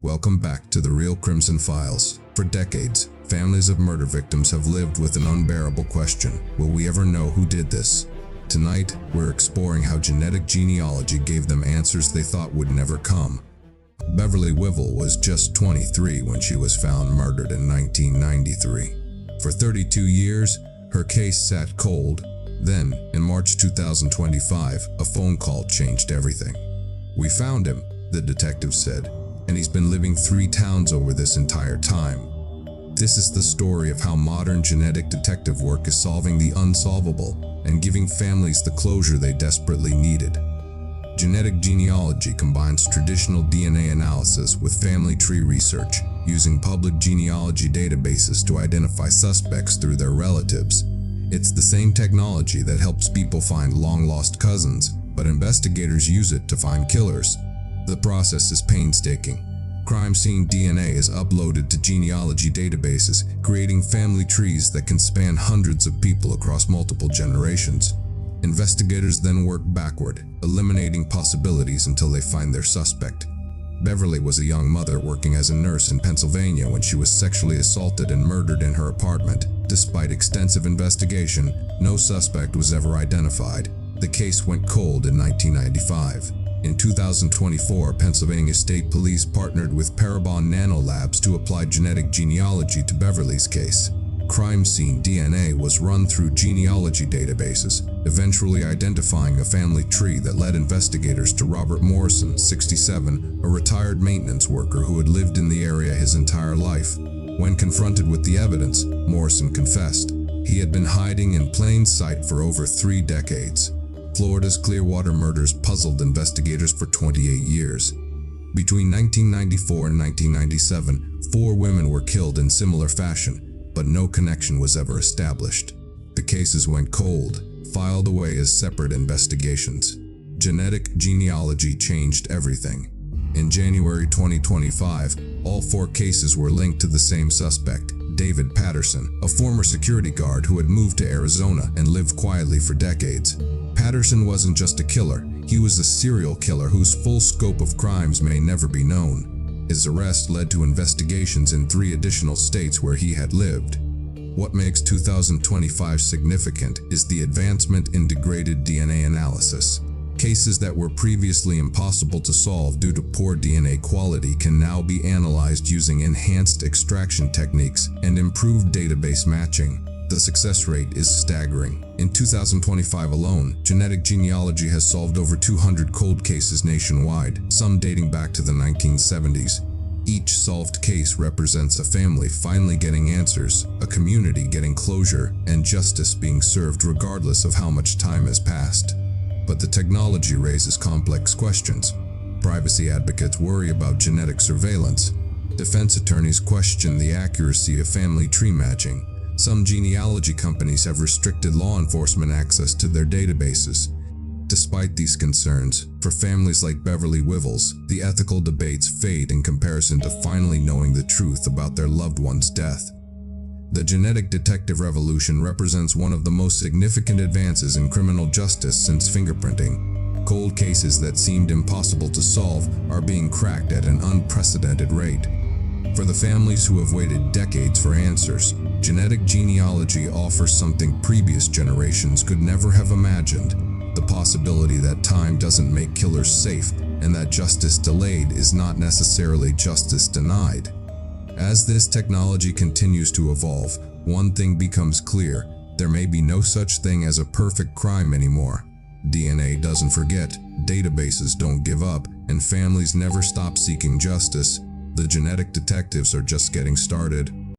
Welcome back to the Real Crimson Files. For decades, families of murder victims have lived with an unbearable question: will we ever know who did this? Tonight, we're exploring how genetic genealogy gave them answers they thought would never come. Beverly Wivel was just 23 when she was found murdered in 1993. For 32 years, her case sat cold. Then, in March 2025, a phone call changed everything. "We found him," the detective said, "and he's been living 3 towns over this entire time." This is the story of how modern genetic detective work is solving the unsolvable and giving families the closure they desperately needed. Genetic genealogy combines traditional DNA analysis with family tree research, using public genealogy databases to identify suspects through their relatives. It's the same technology that helps people find long-lost cousins, but investigators use it to find killers. The process is painstaking. Crime scene DNA is uploaded to genealogy databases, creating family trees that can span hundreds of people across multiple generations. Investigators then work backward, eliminating possibilities until they find their suspect. Beverly was a young mother working as a nurse in Pennsylvania when she was sexually assaulted and murdered in her apartment. Despite extensive investigation, no suspect was ever identified. The case went cold in 1995. In 2024, Pennsylvania State Police partnered with Parabon Nanolabs to apply genetic genealogy to Beverly's case. Crime scene DNA was run through genealogy databases, eventually identifying a family tree that led investigators to Robert Morrison, 67, a retired maintenance worker who had lived in the area his entire life. When confronted with the evidence, Morrison confessed. He had been hiding in plain sight for over 3 decades. Florida's Clearwater murders puzzled investigators for 28 years. Between 1994 and 1997, 4 women were killed in similar fashion, but no connection was ever established. The cases went cold, filed away as separate investigations. Genetic genealogy changed everything. In January 2025, all 4 cases were linked to the same suspect, David Patterson, a former security guard who had moved to Arizona and lived quietly for decades. Patterson wasn't just a killer, he was a serial killer whose full scope of crimes may never be known. His arrest led to investigations in 3 additional states where he had lived. What makes 2025 significant is the advancement in degraded DNA analysis. Cases that were previously impossible to solve due to poor DNA quality can now be analyzed using enhanced extraction techniques and improved database matching. The success rate is staggering. In 2025 alone, genetic genealogy has solved over 200 cold cases nationwide, some dating back to the 1970s. Each solved case represents a family finally getting answers, a community getting closure, and justice being served regardless of how much time has passed. But the technology raises complex questions. Privacy advocates worry about genetic surveillance. Defense attorneys question the accuracy of family tree matching. Some genealogy companies have restricted law enforcement access to their databases. Despite these concerns, for families like Beverly Wivel's, the ethical debates fade in comparison to finally knowing the truth about their loved one's death. The genetic detective revolution represents one of the most significant advances in criminal justice since fingerprinting. Cold cases that seemed impossible to solve are being cracked at an unprecedented rate. For the families who have waited decades for answers, genetic genealogy offers something previous generations could never have imagined: the possibility that time doesn't make killers safe, and that justice delayed is not necessarily justice denied. As this technology continues to evolve, one thing becomes clear: there may be no such thing as a perfect crime anymore. DNA doesn't forget, databases don't give up, and families never stop seeking justice. The genetic detectives are just getting started.